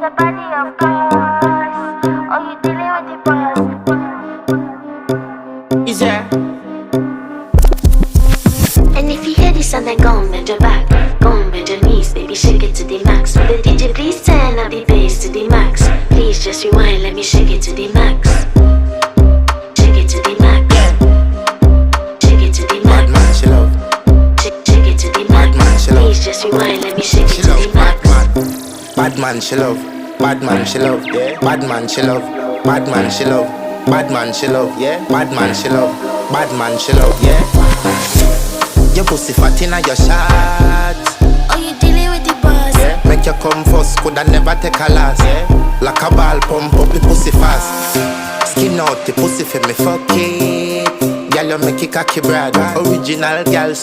your body, of course. Oh, you dealing with the boss. Is there? And if you hear this and then go and bend your back, go and bend your knees, baby, shake it to the max. Will the DJ please turn up the bass to the max? Please just rewind, let me shake it to the max. Shake it to the max. Shake it to the max. Bad man, she love. Shake it to the max. Bad man, she love. Please just rewind, let me shake it She to love. the max. Bad man, she love. Bad man, she love. Yeah. Bad man, she love. Bad man, she love. Bad man, she love. Yeah. Bad man, she love. Bad man, she love. Yeah. Your pussy fat inna your shot. Oh, you dealing with the boss? Yeah. Make you come first, coulda never take a last. Yeah. Like a ball pump up the pussy fast. Skin out the pussy for me fuck it. Girl, you make it cocky brad. Original girl.